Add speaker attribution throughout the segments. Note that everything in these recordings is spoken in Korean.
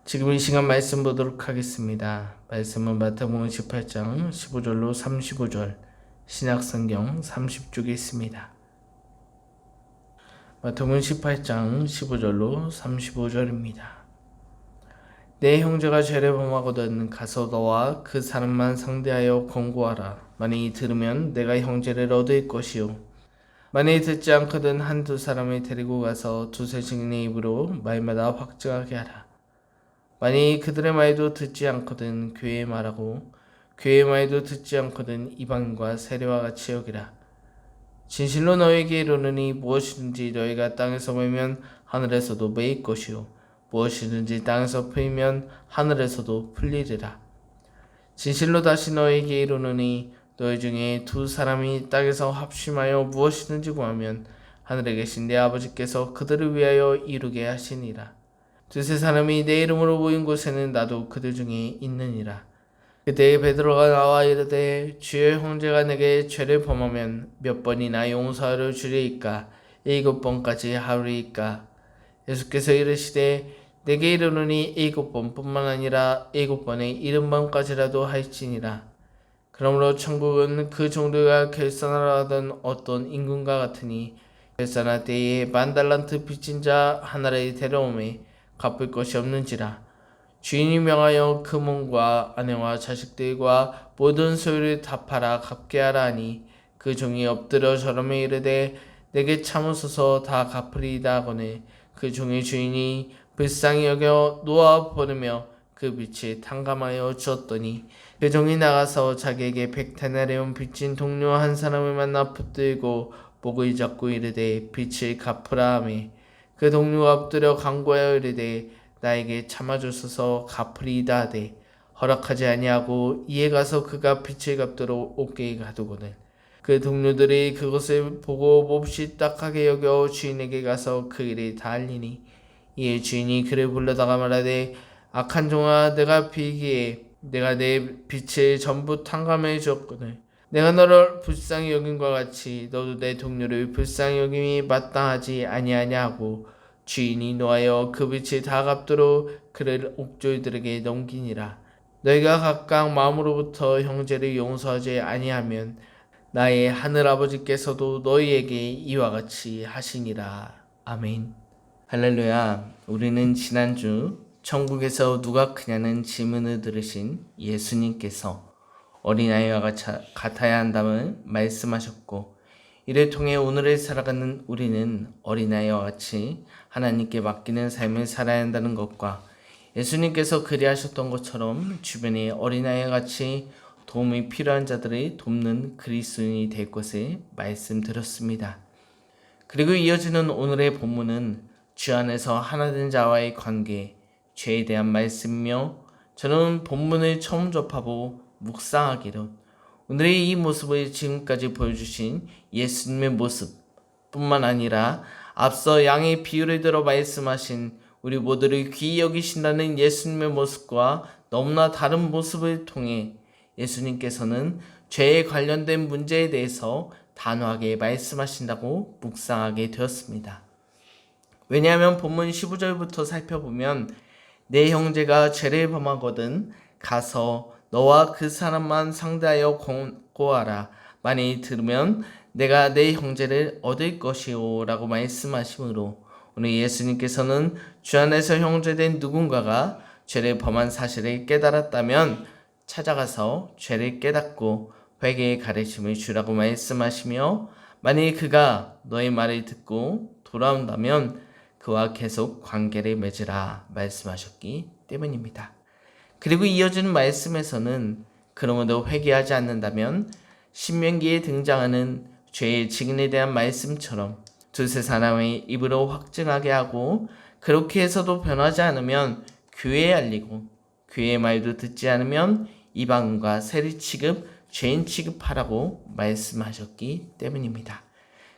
Speaker 1: 지금 이 시간 말씀 보도록 하겠습니다. 말씀은 마태복음 18장 15절로 35절, 신약성경 30쪽에 있습니다. 마태복음 18장 15절로 35절입니다. 내 형제가 죄를 범하거든 가서 너와 그 사람만 상대하여 권고하라. 만일 들으면 내가 형제를 얻을 것이요, 만일 듣지 않거든 한두 사람을 데리고 가서 두세 증인의 입으로 말마다 확증하게 하라. 만일 그들의 말도 듣지 않거든 교회의 말하고, 교회의 말도 듣지 않거든 이방인과 세례와 같이 여기라. 진실로 너에게 이르노니 무엇이든지 너희가 땅에서 메면 하늘에서도 메일 것이요, 무엇이든지 땅에서 풀면 하늘에서도 풀리리라. 진실로 다시 너에게 이르노니 너희 중에 두 사람이 땅에서 합심하여 무엇이든지 구하면 하늘에 계신 내 아버지께서 그들을 위하여 이루게 하시니라. 두세 사람이 내 이름으로 모인 곳에는 나도 그들 중에 있느니라. 그때 베드로가 나와 이르되 주여, 형제가 내게 죄를 범하면 몇 번이나 용서하려 주리이까? 7번까지 하리이까? 예수께서 이르시되 내게 이르노니 7번뿐만 아니라 7번에 70번까지라도 할지니라. 그러므로 천국은 그 종들과 결산하러 하던 어떤 임금과 같으니, 결산할 때에 10달란트 빚진 자 하나를 데려오매 갚을 것이 없는지라. 주인이 명하여 그 몸과 아내와 자식들과 모든 소유를 다 팔아 갚게 하라 하니, 그 종이 엎드려 저러매 이르되 내게 참으소서 다 갚으리이다 하거늘 그 종의 주인이 불쌍히 여겨 놓아 버리며 그 빚을 탕감하여 주었더니, 그 종이 나가서 자기에게 100데나리온 빚진 동료 한 사람을 만나 붙들고 목을 잡고 이르되 빚을 갚으라 하매, 그 동료가 엎드려 간구하여 이르되 나에게 참아주소서 갚으리이다 하되 허락하지 아니하고, 이에 가서 그가 빚을 갚도록 옥계에 가두거늘 그 동료들이 그것을 보고 몹시 딱하게 여겨 주인에게 가서 그 일을 다 알리니, 이에 주인이 그를 불러다가 말하되 악한 종아, 내가 빌기에 내가 내 빚을 전부 탕감해 주었거늘 내가 너를 불쌍히 여김과 같이 너도 내 동료를 불쌍히 여김이 마땅하지 아니하냐 하고, 주인이 노하여 그 빚을 다 갚도록 그를 옥졸들에게 넘기니라. 너희가 각각 마음으로부터 형제를 용서하지 아니하면 나의 하늘 아버지께서도 너희에게 이와 같이 하시니라. 아멘. 할렐루야. 우리는 지난주 천국에서 누가 크냐는 질문을 들으신 예수님께서 어린아이와 같아야 한다며 말씀하셨고, 이를 통해 오늘을 살아가는 우리는 어린아이와 같이 하나님께 맡기는 삶을 살아야 한다는 것과, 예수님께서 그리하셨던 것처럼 주변에 어린아이와 같이 도움이 필요한 자들을 돕는 그리스도인이 될 것을 말씀드렸습니다. 그리고 이어지는 오늘의 본문은 주 안에서 하나된 자와의 관계, 죄에 대한 말씀이며, 저는 본문을 처음 접하고 묵상하기로 오늘의 이 모습을 지금까지 보여주신 예수님의 모습 뿐만 아니라 앞서 양의 비유를 들어 말씀하신 우리 모두를 귀히 여기신다는 예수님의 모습과 너무나 다른 모습을 통해 예수님께서는 죄에 관련된 문제에 대해서 단호하게 말씀하신다고 묵상하게 되었습니다. 왜냐하면 본문 15절부터 살펴보면 내 형제가 죄를 범하거든 가서 너와 그 사람만 상대하여 권고하라. 만일 들으면 내가 내 형제를 얻을 것이오 라고 말씀하시므로, 오늘 예수님께서는 주 안에서 형제된 누군가가 죄를 범한 사실을 깨달았다면 찾아가서 죄를 깨닫고 회개의 가르침을 주라고 말씀하시며, 만일 그가 너의 말을 듣고 돌아온다면 그와 계속 관계를 맺으라 말씀하셨기 때문입니다. 그리고 이어지는 말씀에서는 그러므로 회개하지 않는다면 신명기에 등장하는 죄의 증인에 대한 말씀처럼 두세 사람의 입으로 확증하게 하고, 그렇게 해서도 변하지 않으면 교회에 알리고, 교회의 말도 듣지 않으면 이방인과 세리 취급, 죄인 취급하라고 말씀하셨기 때문입니다.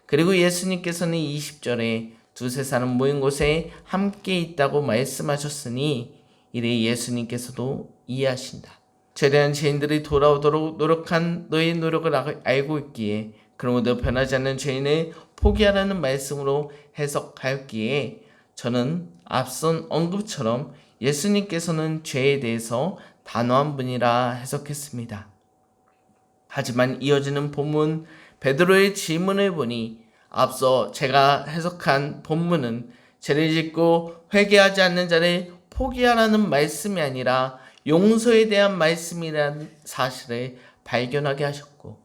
Speaker 1: 그리고 예수님께서는 20절에 두세 사람 모인 곳에 함께 있다고 말씀하셨으니, 이래 예수님께서도 이해하신다. 죄대한 죄인들이 돌아오도록 노력한 너의 노력을 알고 있기에, 그러므로 변하지 않는 죄인을 포기하라는 말씀으로 해석하였기에, 저는 앞선 언급처럼 예수님께서는 죄에 대해서 단호한 분이라 해석했습니다. 하지만 이어지는 본문 베드로의 질문을 보니 앞서 제가 해석한 본문은 죄를 짓고 회개하지 않는 자를 포기하라는 말씀이 아니라 용서에 대한 말씀이라는 사실을 발견하게 하셨고,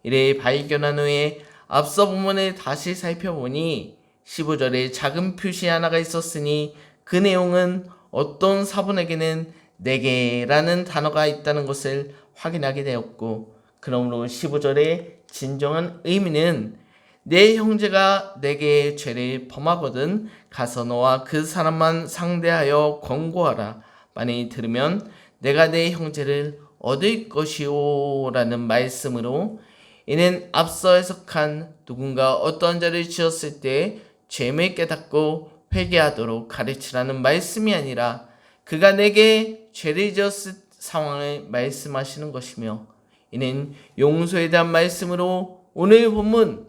Speaker 1: 이래 발견한 후에 앞서 본문을 다시 살펴보니 15절에 작은 표시 하나가 있었으니 그 내용은 어떤 사본에게는 내게라는 단어가 있다는 것을 확인하게 되었고, 그러므로 15절의 진정한 의미는 내 형제가 내게 죄를 범하거든 가서 너와 그 사람만 상대하여 권고하라. 만일 들으면 내가 내 형제를 얻을 것이오 라는 말씀으로, 이는 앞서 해석한 누군가 어떤 죄를 지었을 때 죄를 깨닫고 회개하도록 가르치라는 말씀이 아니라 그가 내게 죄를 지었을 상황을 말씀하시는 것이며, 이는 용서에 대한 말씀으로 오늘 본문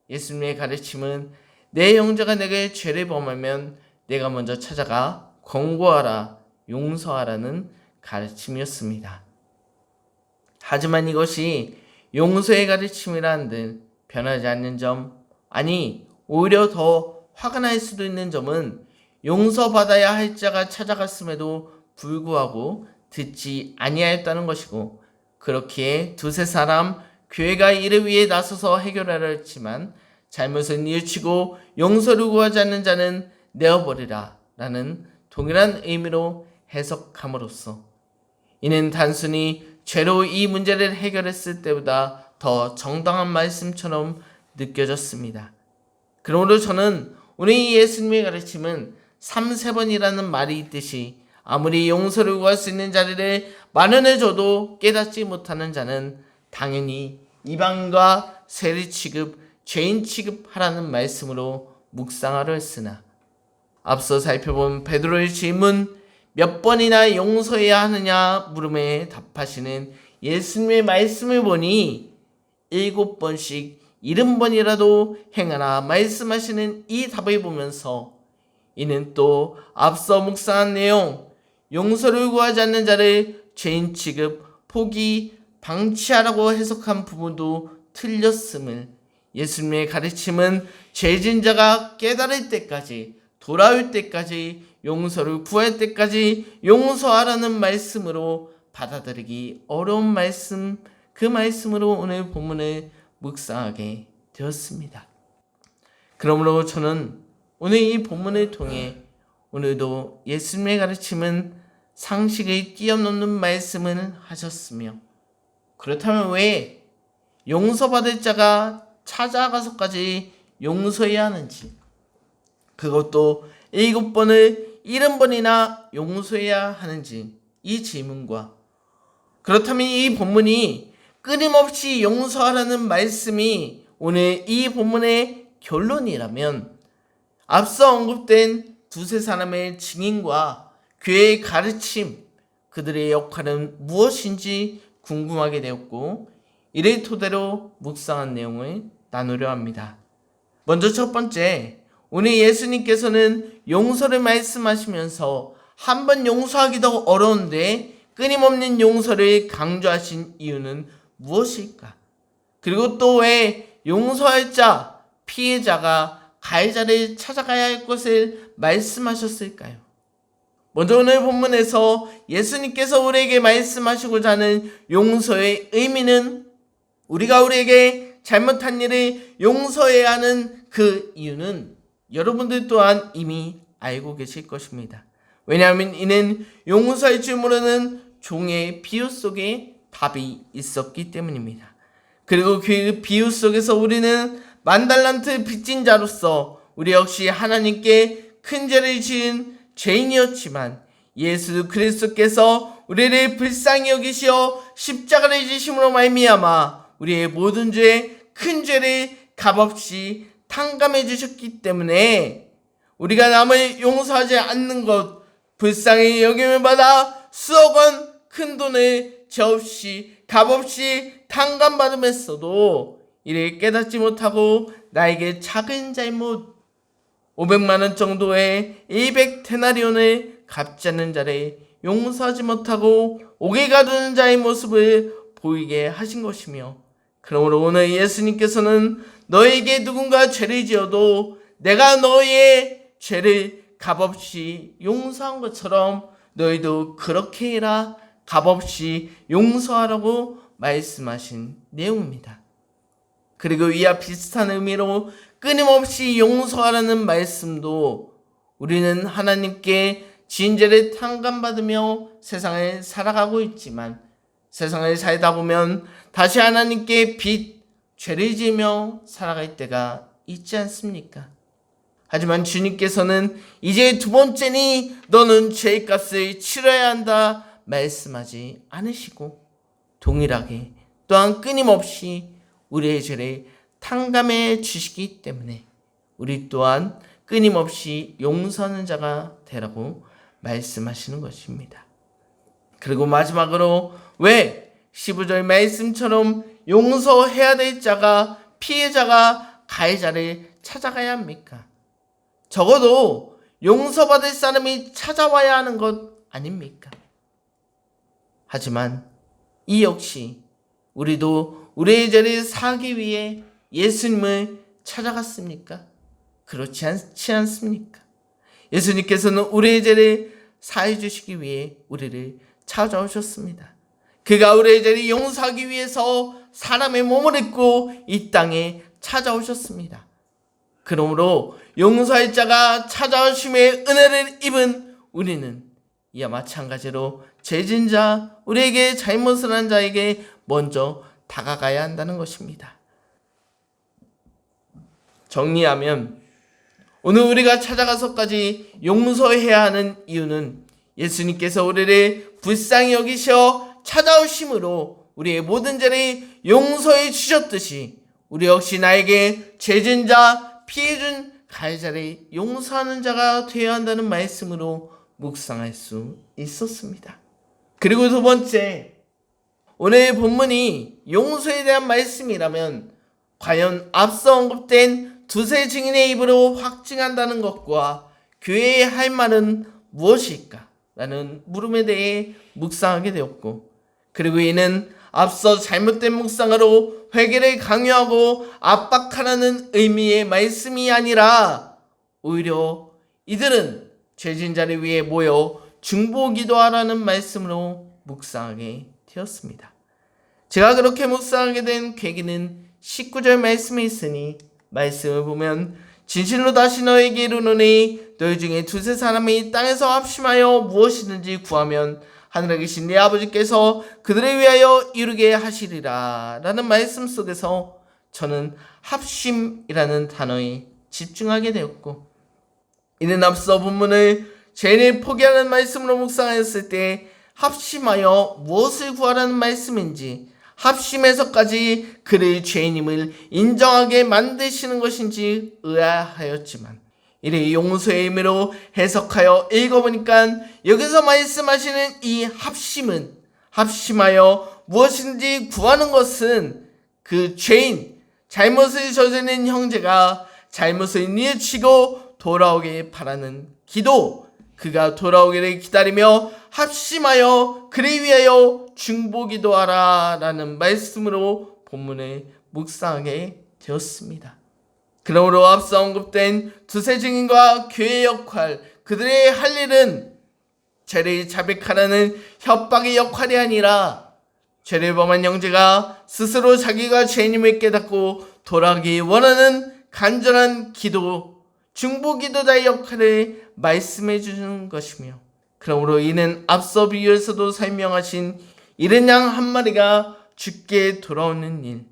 Speaker 1: 예수님의 가르침은 내 형제가 내게 죄를 범하면 내가 먼저 찾아가 권고하라, 용서하라는 가르침이었습니다. 하지만 이것이 용서의 가르침이라 한들 변하지 않는 점, 아니 오히려 더 화가 날 수도 있는 점은 용서받아야 할 자가 찾아갔음에도 불구하고 듣지 아니하였다는 것이고, 그렇기에 두세 사람 교회가 이를 위해 나서서 해결하려 했지만 잘못을 뉘우치고 용서를 구하지 않는 자는 내어버리라 라는 동일한 의미로 해석함으로써 이는 단순히 죄로 이 문제를 해결했을 때보다 더 정당한 말씀처럼 느껴졌습니다. 그러므로 저는 오늘 이 예수님의 가르침은 3-3번이라는 말이 있듯이 아무리 용서를 구할 수 있는 자리를 마련해줘도 깨닫지 못하는 자는 당연히 이방인과 세리 취급, 죄인 취급하라는 말씀으로 묵상하려 했으나, 앞서 살펴본 베드로의 질문 몇 번이나 용서해야 하느냐 물음에 답하시는 예수님의 말씀을 보니 7번씩 70번이라도 행하라 말씀하시는 이 답을 보면서, 이는 또 앞서 묵상한 내용 용서를 구하지 않는 자를 죄인 취급, 포기, 방치하라고 해석한 부분도 틀렸음을, 예수님의 가르침은 죄진 자가 깨달을 때까지, 돌아올 때까지, 용서를 구할 때까지 용서하라는 말씀으로 받아들이기 어려운 말씀, 그 말씀으로 오늘 본문을 묵상하게 되었습니다. 그러므로 저는 오늘 이 본문을 통해 오늘도 예수님의 가르침은 상식을 뛰어넘는 말씀을 하셨으며, 그렇다면 왜 용서받을 자가 찾아가서까지 용서해야 하는지, 그것도 7번을 70번이나 용서해야 하는지, 이 질문과, 그렇다면 이 본문이 끊임없이 용서하라는 말씀이 오늘 이 본문의 결론이라면 앞서 언급된 두세 사람의 증인과 교회의 가르침, 그들의 역할은 무엇인지 궁금하게 되었고, 이를 토대로 묵상한 내용을 나누려 합니다. 먼저 첫 번째, 오늘 예수님께서는 용서를 말씀하시면서 한 번 용서하기도 어려운데 끊임없는 용서를 강조하신 이유는 무엇일까? 그리고 또 왜 용서할 자, 피해자가 가해자를 찾아가야 할 것을 말씀하셨을까요? 먼저 오늘 본문에서 예수님께서 우리에게 말씀하시고자 하는 용서의 의미는, 우리가 우리에게 잘못한 일을 용서해야 하는 그 이유는 여러분들 또한 이미 알고 계실 것입니다. 왜냐하면 이는 용서할 줄 모르는 종의 비유 속에 답이 있었기 때문입니다. 그리고 그 비유 속에서 우리는 10,000달란트 빚진 자로서 우리 역시 하나님께 큰 죄를 지은 죄인이었지만 예수 그리스도께서 우리를 불쌍히 여기시어 십자가를 지심으로 말미암아 우리의 모든 죄, 큰 죄를 값없이 탕감해 주셨기 때문에 우리가 남을 용서하지 않는 것, 불쌍히 여김을 받아 수억 원 큰 돈을 죄 없이 값없이 탕감받음했어도 이를 깨닫지 못하고 나에게 작은 잘못 500만 원 정도의 200데나리온을 갚지 않는 자를 용서하지 못하고 옥에 가두는 자의 모습을 보이게 하신 것이며, 그러므로 오늘 예수님께서는 너에게 누군가 죄를 지어도 내가 너의 죄를 값없이 용서한 것처럼 너희도 그렇게 해라, 값없이 용서하라고 말씀하신 내용입니다. 그리고 이와 비슷한 의미로 끊임없이 용서하라는 말씀도 우리는 하나님께 지은 죄를 탕감받으며 세상을 살아가고 있지만, 세상을 살다 보면 다시 하나님께 죄를 지으며 살아갈 때가 있지 않습니까? 하지만 주님께서는 이제 두 번째니 너는 죄값을 치러야 한다 말씀하지 않으시고, 동일하게 또한 끊임없이 우리의 죄를 탕감해 주시기 때문에 우리 또한 끊임없이 용서하는 자가 되라고 말씀하시는 것입니다. 그리고 마지막으로 왜 15절 말씀처럼 용서해야 될 자가, 피해자가 가해자를 찾아가야 합니까? 적어도 용서받을 사람이 찾아와야 하는 것 아닙니까? 하지만 이 역시 우리도 우리의 죄를 사하기 위해 예수님을 찾아갔습니까? 그렇지 않지 않습니까? 예수님께서는 우리의 죄를 사해 주시기 위해 우리를 찾아오셨습니다. 그가 우리의 죄를 용서하기 위해서 사람의 몸을 입고 이 땅에 찾아오셨습니다. 그러므로 용서할 자가 찾아오심의 은혜를 입은 우리는 이와 마찬가지로 죄진 자, 우리에게 잘못을 한 자에게 먼저 다가가야 한다는 것입니다. 정리하면 오늘 우리가 찾아가서까지 용서해야 하는 이유는 예수님께서 우리를 불쌍히 여기셔 찾아오심으로 우리의 모든 죄를 용서해 주셨듯이 우리 역시 나에게 죄진 자, 피해준 가해자를 용서하는 자가 되어야 한다는 말씀으로 묵상할 수 있었습니다. 그리고 두 번째, 오늘 본문이 용서에 대한 말씀이라면 과연 앞서 언급된 두세 증인의 입으로 확증한다는 것과 교회의 할 말은 무엇일까? 라는 물음에 대해 묵상하게 되었고, 그리고 이는 앞서 잘못된 묵상으로 회개를 강요하고 압박하라는 의미의 말씀이 아니라 오히려 이들은 죄진 자를 위해 모여 중보기도하라는 말씀으로 묵상하게 되었습니다. 제가 그렇게 묵상하게 된 계기는 19절 말씀에 있으니, 말씀을 보면 진실로 다시 너에게 이르노니 너희 중에 두세 사람이 땅에서 합심하여 무엇이든지 구하면 하늘에 계신 네 아버지께서 그들을 위하여 이루게 하시리라 라는 말씀 속에서 저는 합심이라는 단어에 집중하게 되었고, 이는 앞서 본문을 죄인을 포기하는 말씀으로 묵상하였을 때 합심하여 무엇을 구하라는 말씀인지, 합심해서까지 그를 죄인임을 인정하게 만드시는 것인지 의아하였지만, 이를 용서의 의미로 해석하여 읽어보니까 여기서 말씀하시는 이 합심은, 합심하여 무엇인지 구하는 것은 그 죄인, 잘못을 저지른 형제가 잘못을 뉘우치고 돌아오길 바라는 기도, 그가 돌아오기를 기다리며 합심하여 그를 위하여 중보기도하라 라는 말씀으로 본문을 묵상하게 되었습니다. 그러므로 앞서 언급된 두세 증인과 교회의 역할, 그들의 할 일은 죄를 자백하라는 협박의 역할이 아니라 죄를 범한 형제가 스스로 자기가 죄인임을 깨닫고 돌아가기 원하는 간절한 기도, 중보기도자의 역할을 말씀해 주는 것이며, 그러므로 이는 앞서 비유에서도 설명하신 이른 양 한 마리가 죽게 돌아오는 일,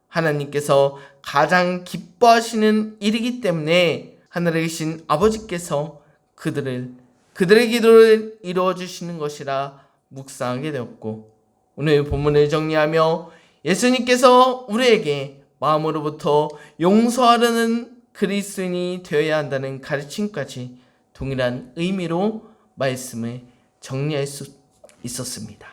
Speaker 1: 하나님께서 가장 기뻐하시는 일이기 때문에 하늘에 계신 아버지께서 그들의 기도를 이루어 주시는 것이라 묵상하게 되었고, 오늘 본문을 정리하며 예수님께서 우리에게 마음으로부터 용서하려는 그리스도인이 되어야 한다는 가르침까지 동일한 의미로 말씀을 정리할 수 있었습니다.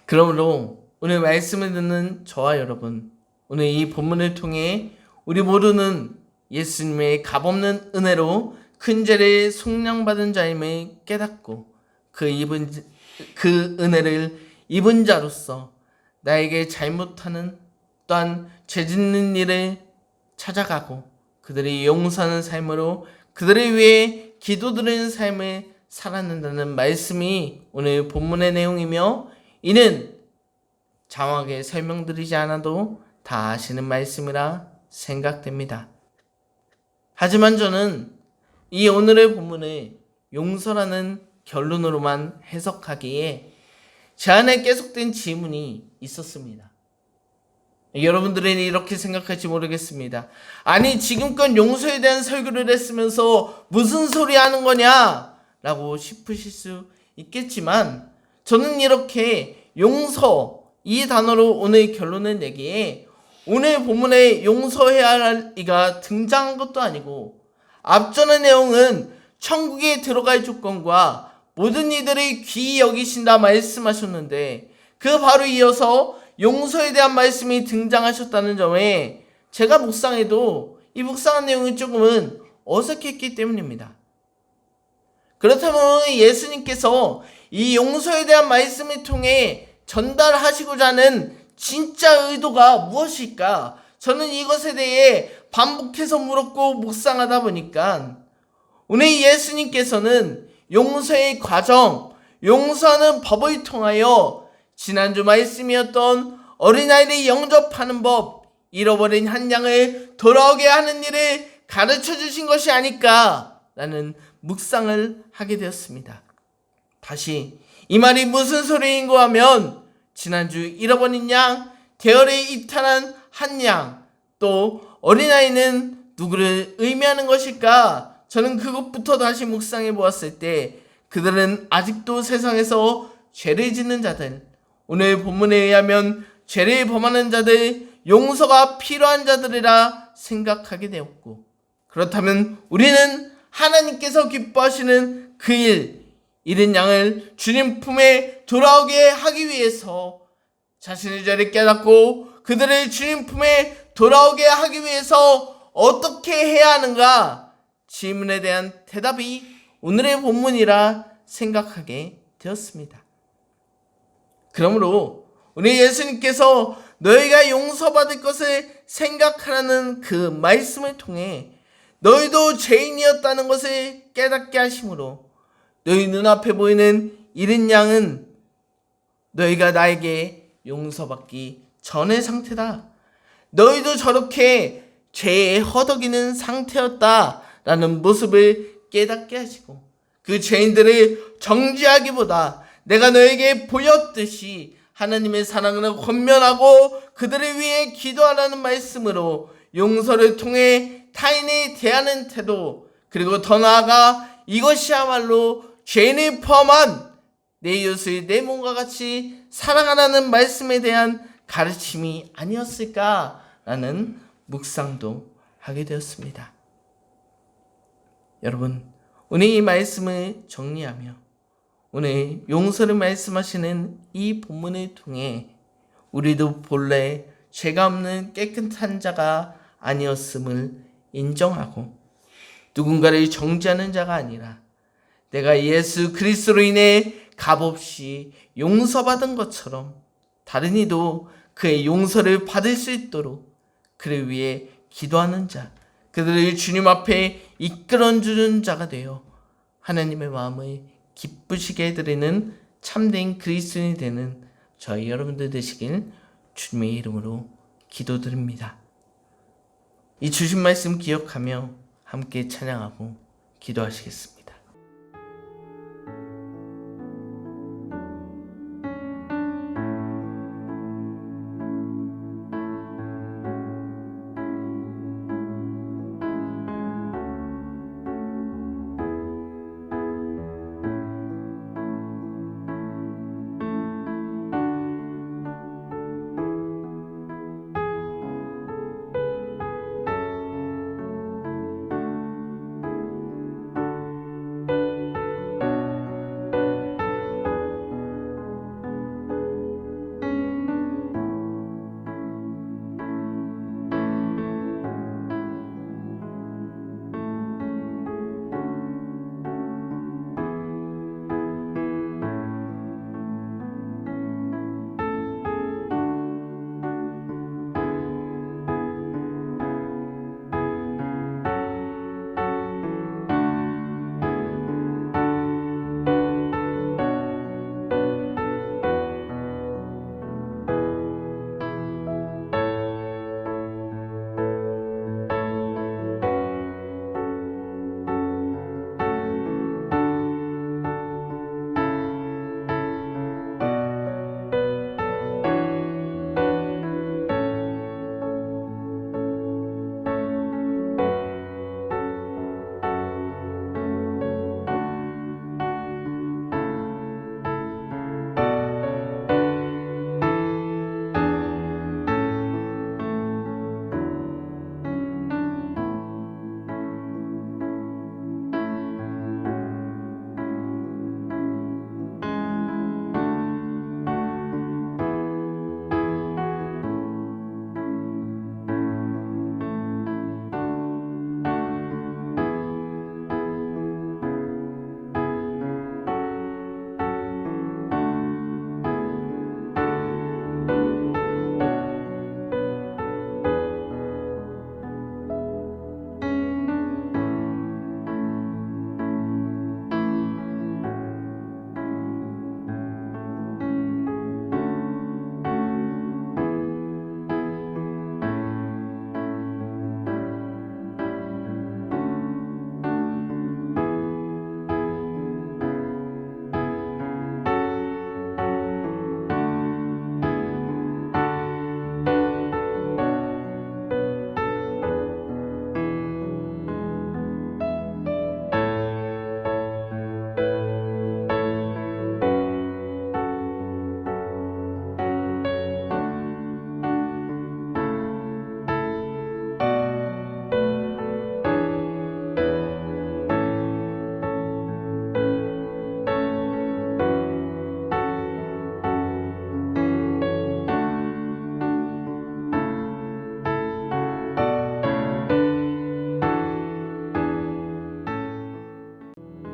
Speaker 1: 그러므로 오늘 말씀을 듣는 저와 여러분, 오늘 이 본문을 통해 우리 모두는 예수님의 값없는 은혜로 큰 죄를 속량받은 자임을 깨닫고 그 은혜를 입은 자로서 나에게 잘못하는 또한 죄짓는 일을 찾아가고 그들이 용서하는 삶으로 그들을 위해 기도드리는 삶을 살아낸다는 말씀이 오늘 본문의 내용이며, 이는 장황하게 설명드리지 않아도 다 아시는 말씀이라 생각됩니다. 하지만 저는 이 오늘의 본문을 용서라는 결론으로만 해석하기에 제 안에 계속된 질문이 있었습니다. 여러분들은 이렇게 생각할지 모르겠습니다. 아니, 지금껏 용서에 대한 설교를 했으면서 무슨 소리 하는 거냐? 라고 싶으실 수 있겠지만, 저는 이렇게 용서, 이 단어로 오늘 결론을 내기에 오늘 본문에 용서해야 할 이가 등장한 것도 아니고, 앞전의 내용은 천국에 들어갈 조건과 모든 이들의 귀히 여기신다 말씀하셨는데, 그 바로 이어서 용서에 대한 말씀이 등장하셨다는 점에 제가 묵상해도 이 묵상한 내용이 조금은 어색했기 때문입니다. 그렇다면 예수님께서 이 용서에 대한 말씀을 통해 전달하시고자 하는 진짜 의도가 무엇일까? 저는 이것에 대해 반복해서 물었고 묵상하다 보니까 오늘 예수님께서는 용서의 과정, 용서하는 법을 통하여 지난주 말씀이었던 어린아이를 영접하는 법, 잃어버린 한 양을 돌아오게 하는 일을 가르쳐 주신 것이 아닐까라는 묵상을 하게 되었습니다. 다시 이 말이 무슨 소리인고 하면, 지난주 잃어버린 양, 대열에 이탈한 한 양, 또 어린아이는 누구를 의미하는 것일까? 저는 그것부터 다시 묵상해 보았을 때 그들은 아직도 세상에서 죄를 짓는 자들, 오늘 본문에 의하면 죄를 범하는 자들, 용서가 필요한 자들이라 생각하게 되었고, 그렇다면 우리는 하나님께서 기뻐하시는 그 잃은 양을 주님 품에 돌아오게 하기 위해서 자신의 죄를 깨닫고 그들을 주님 품에 돌아오게 하기 위해서 어떻게 해야 하는가? 질문에 대한 대답이 오늘의 본문이라 생각하게 되었습니다. 그러므로 우리 예수님께서 너희가 용서받을 것을 생각하라는 그 말씀을 통해 너희도 죄인이었다는 것을 깨닫게 하심으로, 너희 눈앞에 보이는 잃은 양은 너희가 나에게 용서받기 전의 상태다. 너희도 저렇게 죄에 허덕이는 상태였다라는 모습을 깨닫게 하시고, 그 죄인들을 정죄하기보다 내가 너에게 보였듯이 하나님의 사랑을 권면하고 그들을 위해 기도하라는 말씀으로 용서를 통해 타인을 대하는 태도, 그리고 더 나아가 이것이야말로 죄인을 포함한 내 이웃을 내 몸과 같이 사랑하라는 말씀에 대한 가르침이 아니었을까라는 묵상도 하게 되었습니다. 여러분, 오늘 이 말씀을 정리하며 오늘 용서를 말씀하시는 이 본문을 통해 우리도 본래 죄가 없는 깨끗한 자가 아니었음을 인정하고, 누군가를 정죄하는 자가 아니라 내가 예수 그리스도로 인해 값없이 용서받은 것처럼 다른 이도 그의 용서를 받을 수 있도록 그를 위해 기도하는 자, 그들을 주님 앞에 이끌어주는 자가 되어 하나님의 마음을 기쁘시게 해드리는 참된 그리스도인이 되는 저희 여러분들 되시길 주님의 이름으로 기도드립니다. 이 주신 말씀 기억하며 함께 찬양하고 기도하시겠습니다.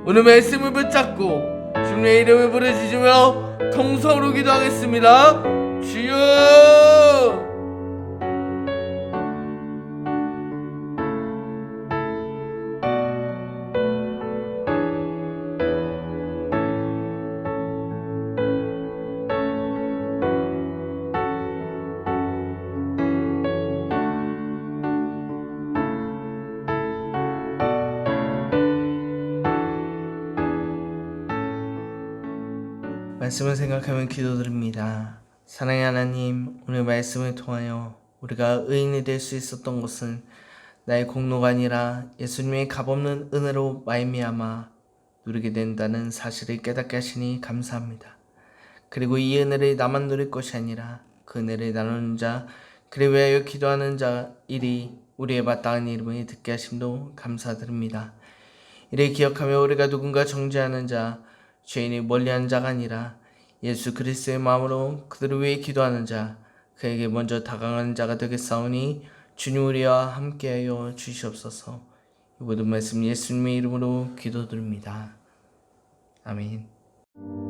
Speaker 1: 오늘 말씀을 붙잡고 주님의 이름을 부르짖으며 통성으로 기도하겠습니다. 주여! 말씀을 생각하며 기도드립니다. 사랑의 하나님, 오늘 말씀을 통하여 우리가 의인이 될 수 있었던 것은 나의 공로가 아니라 예수님의 값없는 은혜로 말미암아 누리게 된다는 사실을 깨닫게 하시니 감사합니다. 그리고 이 은혜를 나만 누릴 것이 아니라 그 은혜를 나누는 자, 그를 위하여 기도하는 자 일이 우리의 마땅한 이름을 듣게 하심도 감사드립니다. 이를 기억하며 우리가 누군가 정죄하는 자, 죄인이 멀리하는 자가 아니라 예수 그리스도의 마음으로 그들을 위해 기도하는 자, 그에게 먼저 다가가는 자가 되겠사오니 주님 우리와 함께하여 주시옵소서. 이 모든 말씀 예수님의 이름으로 기도드립니다. 아멘.